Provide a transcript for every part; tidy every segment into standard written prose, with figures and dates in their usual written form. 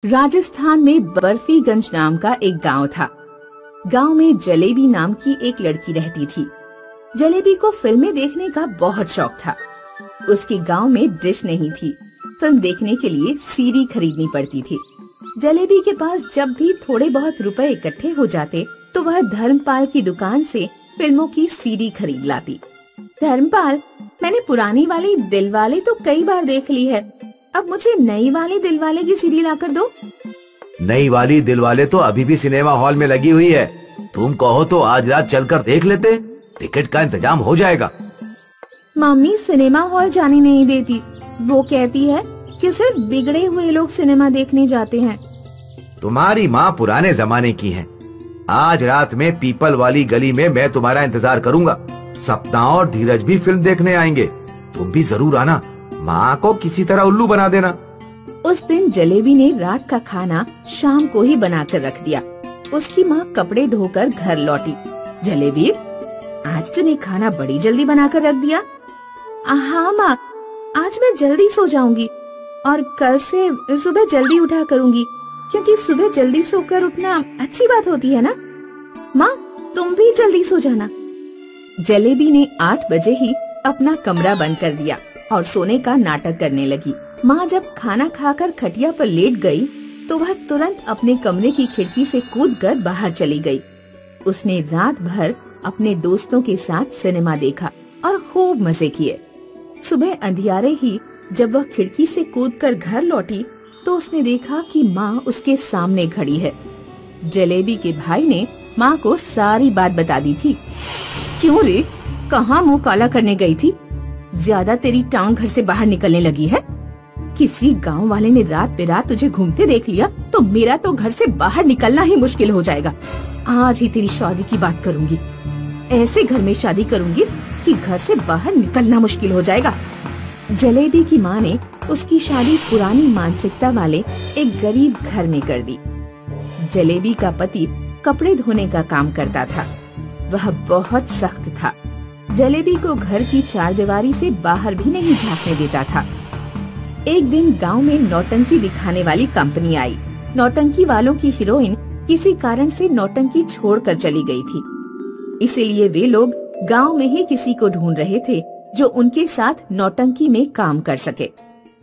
राजस्थान में बर्फीगंज नाम का एक गांव था। गांव में जलेबी नाम की एक लड़की रहती थी। जलेबी को फिल्में देखने का बहुत शौक था। उसके गांव में डिश नहीं थी। फिल्म देखने के लिए सीडी खरीदनी पड़ती थी। जलेबी के पास जब भी थोड़े बहुत रुपए इकट्ठे हो जाते तो वह धर्मपाल की दुकान से फिल्मों की सीडी खरीद लाती। धर्मपाल, मैंने पुरानी वाली दिलवाले तो कई बार देख ली है, अब मुझे नई वाली दिलवाले की सीडी लाकर दो। नई वाली दिलवाले तो अभी भी सिनेमा हॉल में लगी हुई है। तुम कहो तो आज रात चलकर देख लेते, टिकट का इंतजाम हो जाएगा। मम्मी सिनेमा हॉल जाने नहीं देती। वो कहती है कि सिर्फ बिगड़े हुए लोग सिनेमा देखने जाते हैं। तुम्हारी माँ पुराने जमाने की है। आज रात में पीपल वाली गली में मैं तुम्हारा इंतजार करूंगा। सपना और धीरज भी फिल्म देखने आएंगे। तुम भी जरूर आना। माँ को किसी तरह उल्लू बना देना। उस दिन जलेबी ने रात का खाना शाम को ही बनाकर रख दिया। उसकी माँ कपड़े धोकर घर लौटी। जलेबी, आज तूने खाना बड़ी जल्दी बनाकर रख दिया। हाँ माँ, आज मैं जल्दी सो जाऊंगी और कल से सुबह जल्दी उठा करूंगी, क्योंकि सुबह जल्दी सोकर उठना अच्छी बात होती है ना। माँ, तुम भी जल्दी सो जाना। जलेबी ने 8 बजे ही अपना कमरा बंद कर दिया और सोने का नाटक करने लगी। माँ जब खाना खाकर खटिया पर लेट गई तो वह तुरंत अपने कमरे की खिड़की से कूदकर बाहर चली गई। उसने रात भर अपने दोस्तों के साथ सिनेमा देखा और खूब मजे किए। सुबह अंधियारे ही जब वह खिड़की से कूदकर घर लौटी तो उसने देखा कि माँ उसके सामने खड़ी है। जलेबी के भाई ने माँ को सारी बात बता दी थी। क्यों रे, कहाँ मुंह काला करने गई थी? ज्यादा तेरी टांग घर से बाहर निकलने लगी है। किसी गांव वाले ने रात बेरात तुझे घूमते देख लिया तो मेरा तो घर से बाहर निकलना ही मुश्किल हो जाएगा। आज ही तेरी शादी की बात करूंगी। ऐसे घर में शादी करूंगी कि घर से बाहर निकलना मुश्किल हो जाएगा। जलेबी की माँ ने उसकी शादी पुरानी मानसिकता वाले एक गरीब घर में कर दी। जलेबी का पति कपड़े धोने का काम करता था। वह बहुत सख्त था। जलेबी को घर की चारदीवारी से बाहर भी नहीं झांकने देता था। एक दिन गांव में नौटंकी दिखाने वाली कंपनी आई। नौटंकी वालों की हीरोइन किसी कारण से नौटंकी छोड़कर चली गई थी। इसीलिए वे लोग गांव में ही किसी को ढूंढ रहे थे जो उनके साथ नौटंकी में काम कर सके।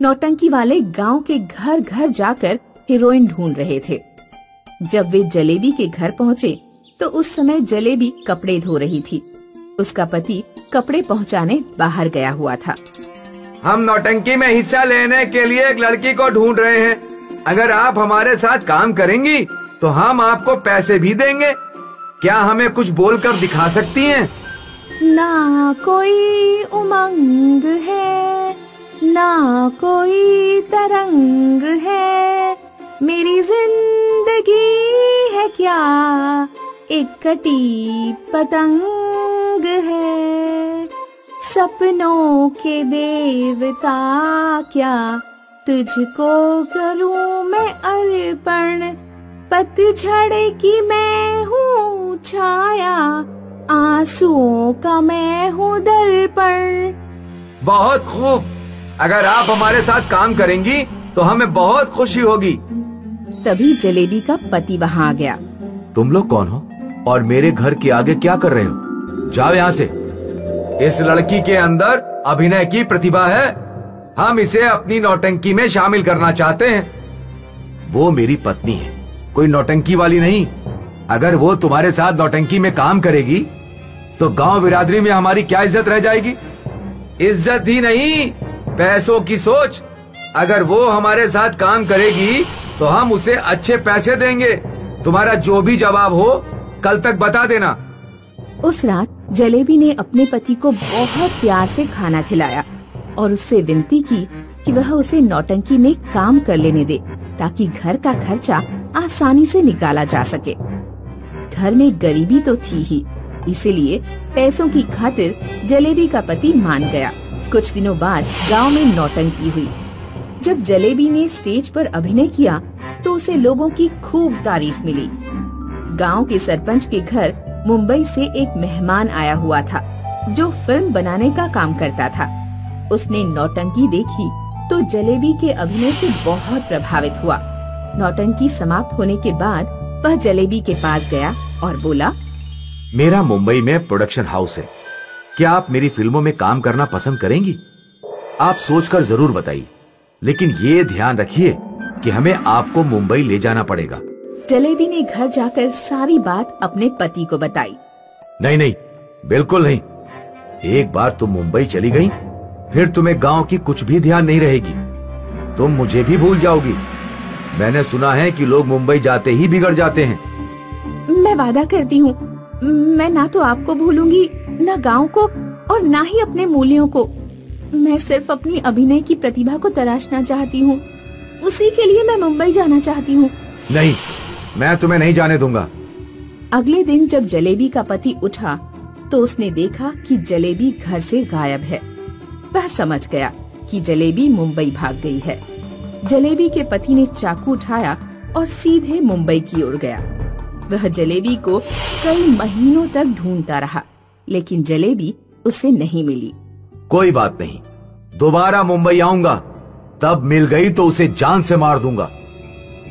नौटंकी वाले गांव के घर घर जाकर हीरोइन ढूंढ रहे थे। जब वे जलेबी के घर पहुँचे तो उस समय जलेबी कपड़े धो रही थी। उसका पति कपड़े पहुंचाने बाहर गया हुआ था। हम नौटंकी में हिस्सा लेने के लिए एक लड़की को ढूंढ रहे हैं। अगर आप हमारे साथ काम करेंगी तो हम आपको पैसे भी देंगे। क्या हमें कुछ बोलकर दिखा सकती हैं? ना कोई उमंग है, ना कोई तरंग है, मेरी जिंदगी है क्या एक कटी पतंग है। सपनों के देवता क्या तुझको करूं मैं अर्पण। पतझड़ की मैं हूँ छाया, आंसुओं का मैं हूँ दर्पण। बहुत खूब। अगर आप हमारे साथ काम करेंगी तो हमें बहुत खुशी होगी। तभी जलेबी का पति वहाँ आ गया। तुम लोग कौन हो और मेरे घर के आगे क्या कर रहे हो? जाओ यहाँ से। इस लड़की के अंदर अभिनय की प्रतिभा है। हम इसे अपनी नौटंकी में शामिल करना चाहते हैं। वो मेरी पत्नी है, कोई नौटंकी वाली नहीं। अगर वो तुम्हारे साथ नौटंकी में काम करेगी तो गांव बिरादरी में हमारी क्या इज्जत रह जाएगी? इज्जत ही नहीं, पैसों की सोच। अगर वो हमारे साथ काम करेगी तो हम उसे अच्छे पैसे देंगे। तुम्हारा जो भी जवाब हो कल तक बता देना। उस रात जलेबी ने अपने पति को बहुत प्यार से खाना खिलाया और उससे विनती की कि वह उसे नौटंकी में काम कर लेने दे ताकि घर का खर्चा आसानी से निकाला जा सके। घर में गरीबी तो थी ही, इसीलिए पैसों की खातिर जलेबी का पति मान गया। कुछ दिनों बाद गांव में नौटंकी हुई। जब जलेबी ने स्टेज पर अभिनय किया तो उसे लोगों की खूब तारीफ मिली। गांव के सरपंच के घर मुंबई से एक मेहमान आया हुआ था जो फिल्म बनाने का काम करता था। उसने नौटंकी देखी तो जलेबी के अभिनय से बहुत प्रभावित हुआ। नौटंकी समाप्त होने के बाद वह जलेबी के पास गया और बोला, मेरा मुंबई में प्रोडक्शन हाउस है, क्या आप मेरी फिल्मों में काम करना पसंद करेंगी? आप सोचकर जरूर बताइए, लेकिन ये ध्यान रखिए कि हमें आपको मुंबई ले जाना पड़ेगा। जलेबी ने घर जाकर सारी बात अपने पति को बताई। नहीं नहीं, बिल्कुल नहीं। एक बार तुम मुंबई चली गई, फिर तुम्हें गांव की कुछ भी ध्यान नहीं रहेगी। तुम मुझे भी भूल जाओगी। मैंने सुना है कि लोग मुंबई जाते ही बिगड़ जाते हैं। मैं वादा करती हूँ, मैं ना तो आपको भूलूंगी, न गांव को और ना ही अपने मूल्यों को। मैं सिर्फ अपनी अभिनय की प्रतिभा को तराशना चाहती हूँ। उसी के लिए मैं मुंबई जाना चाहती हूँ। नहीं, मैं तुम्हें नहीं जाने दूंगा। अगले दिन जब जलेबी का पति उठा तो उसने देखा कि जलेबी घर से गायब है। वह समझ गया कि जलेबी मुंबई भाग गई है। जलेबी के पति ने चाकू उठाया और सीधे मुंबई की ओर गया। वह जलेबी को कई महीनों तक ढूंढता रहा, लेकिन जलेबी उसे नहीं मिली। कोई बात नहीं, दोबारा मुंबई आऊंगा, तब मिल गई तो उसे जान से मार दूंगा।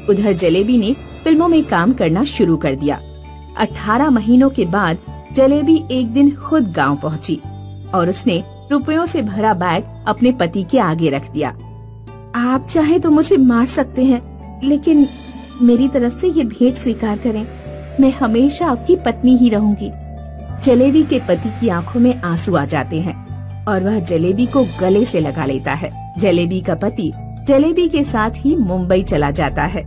उधर जलेबी ने फिल्मों में काम करना शुरू कर दिया। 18 महीनों के बाद जलेबी एक दिन खुद गांव पहुंची और उसने रुपयों से भरा बैग अपने पति के आगे रख दिया। आप चाहे तो मुझे मार सकते हैं, लेकिन मेरी तरफ से ये भेंट स्वीकार करें। मैं हमेशा आपकी पत्नी ही रहूंगी। जलेबी के पति की आंखों में आंसू आ जाते हैं और वह जलेबी को गले से लगा लेता है। जलेबी का पति जलेबी के साथ ही मुंबई चला जाता है।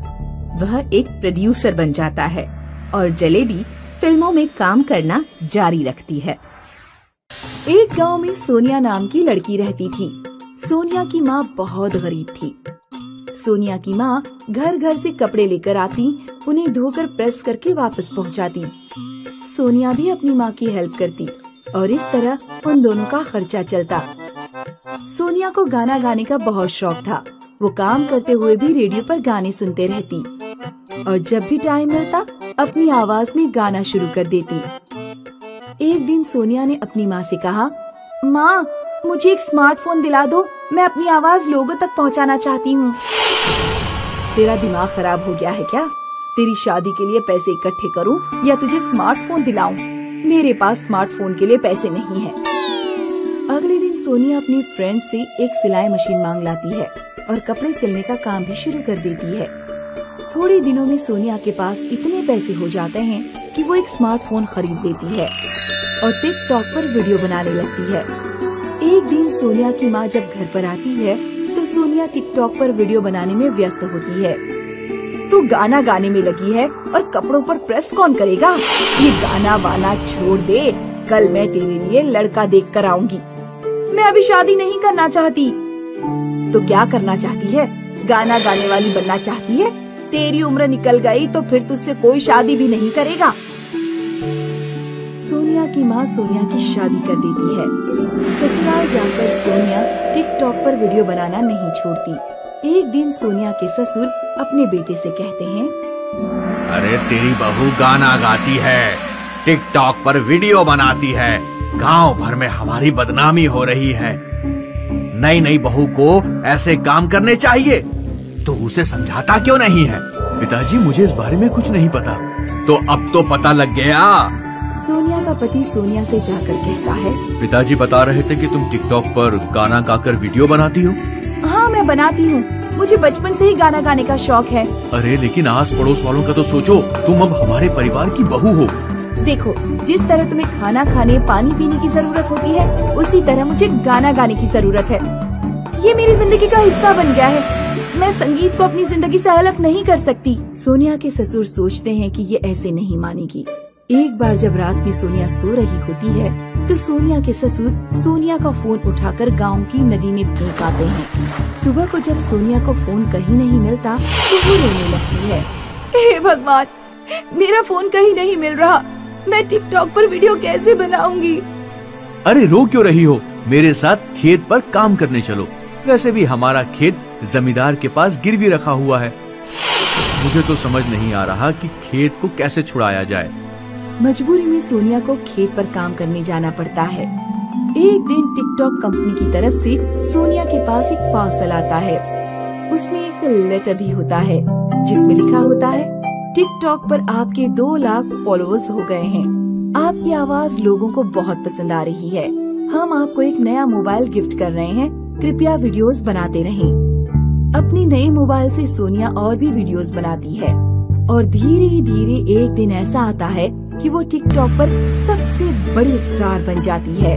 वह एक प्रोड्यूसर बन जाता है और जलेबी फिल्मों में काम करना जारी रखती है। एक गांव में सोनिया नाम की लड़की रहती थी। सोनिया की माँ बहुत गरीब थी। सोनिया की माँ घर घर से कपड़े लेकर आती, उन्हें धोकर प्रेस करके वापस पहुँचाती। सोनिया भी अपनी माँ की हेल्प करती और इस तरह उन दोनों का खर्चा चलता। सोनिया को गाना गाने का बहुत शौक था। वो काम करते हुए भी रेडियो पर गाने सुनते रहती और जब भी टाइम मिलता अपनी आवाज में गाना शुरू कर देती। एक दिन सोनिया ने अपनी माँ से कहा, माँ मुझे एक स्मार्टफोन दिला दो, मैं अपनी आवाज लोगों तक पहुँचाना चाहती हूँ। तेरा दिमाग खराब हो गया है क्या? तेरी शादी के लिए पैसे इकट्ठे करूँ या तुझे स्मार्टफोन दिलाऊं? मेरे पास स्मार्टफोन के लिए पैसे नहीं है। अगले दिन सोनिया अपनी फ्रेंड से एक सिलाई मशीन मांग लाती है और कपड़े सिलने का काम भी शुरू कर देती है। थोड़े दिनों में सोनिया के पास इतने पैसे हो जाते हैं कि वो एक स्मार्टफोन खरीद लेती है और टिकटॉक पर वीडियो बनाने लगती है। एक दिन सोनिया की माँ जब घर पर आती है तो सोनिया टिकटॉक पर वीडियो बनाने में व्यस्त होती है। तू गाना गाने में लगी है और कपड़ों पर प्रेस कौन करेगा? ये गाना वाना छोड़ दे, कल मैं तेरे लिए लड़का देख कर आऊंगी। मैं अभी शादी नहीं करना चाहती। तो क्या करना चाहती है? गाना गाने वाली बनना चाहती है? तेरी उम्र निकल गई तो फिर तुझसे कोई शादी भी नहीं करेगा। सोनिया की माँ सोनिया की शादी कर देती है। ससुराल जाकर सोनिया टिकटॉक पर वीडियो बनाना नहीं छोड़ती। एक दिन सोनिया के ससुर अपने बेटे से कहते हैं, अरे तेरी बहू गाना गाती है, टिकटॉक पर वीडियो बनाती है, गांव भर में हमारी बदनामी हो रही है। नई नई बहू को ऐसे काम करने चाहिए, तो उसे समझाता क्यों नहीं है? पिताजी मुझे इस बारे में कुछ नहीं पता। तो अब तो पता लग गया। सोनिया का पति सोनिया से जाकर कहता है, पिताजी बता रहे थे कि तुम टिकटॉक पर गाना गाकर वीडियो बनाती हो। हाँ मैं बनाती हूँ, मुझे बचपन से ही गाना गाने का शौक है। अरे लेकिन आस पड़ोस वालों का तो सोचो, तुम अब हमारे परिवार की बहू हो। देखो, जिस तरह तुम्हें खाना खाने पानी पीने की जरूरत होती है, उसी तरह मुझे गाना गाने की जरूरत है। ये मेरी जिंदगी का हिस्सा बन गया है। मैं संगीत को अपनी जिंदगी से अलग नहीं कर सकती। सोनिया के ससुर सोचते हैं कि ये ऐसे नहीं मानेगी। एक बार जब रात में सोनिया सो रही होती है तो सोनिया के ससुर सोनिया का फोन उठाकर गांव की नदी में फेंक आते हैं। सुबह को जब सोनिया को फोन कहीं नहीं मिलता तो वो रोने लगती है। हे भगवान, मेरा फोन कहीं नहीं मिल रहा, मैं टिकटॉक पर वीडियो कैसे बनाऊंगी? अरे रो क्यों रही हो? मेरे साथ खेत पर काम करने चलो। वैसे भी हमारा खेत जमींदार के पास गिरवी रखा हुआ है। मुझे तो समझ नहीं आ रहा कि खेत को कैसे छुड़ाया जाए। मजबूरी में सोनिया को खेत पर काम करने जाना पड़ता है। एक दिन टिकटॉक कंपनी की तरफ से सोनिया के पास एक पार्सल आता है। उसमें एक एक लेटर भी होता है जिसमें लिखा होता है, टिकटॉक पर आपके 2 लाख फॉलोअर्स हो गए हैं। आपकी आवाज लोगों को बहुत पसंद आ रही है। हम आपको एक नया मोबाइल गिफ्ट कर रहे हैं, कृपया वीडियोस बनाते रहें। अपने नए मोबाइल से सोनिया और भी वीडियोस बनाती है और धीरे धीरे एक दिन ऐसा आता है कि वो टिकटॉक पर सबसे बड़ी स्टार बन जाती है।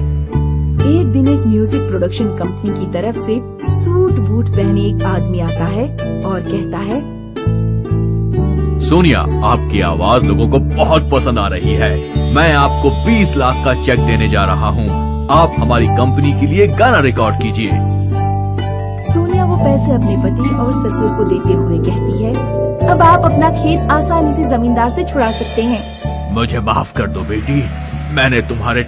एक दिन एक म्यूजिक प्रोडक्शन कंपनी की तरफ से सूट बूट पहने एक आदमी आता है और कहता है, सोनिया, आपकी आवाज लोगों को बहुत पसंद आ रही है। मैं आपको 20 लाख का चेक देने जा रहा हूँ। आप हमारी कंपनी के लिए गाना रिकॉर्ड कीजिए। सोनिया वो पैसे अपने पति और ससुर को देते हुए कहती है, अब आप अपना खेत आसानी से जमींदार से छुड़ा सकते हैं। मुझे माफ कर दो बेटी, मैंने तुम्हारे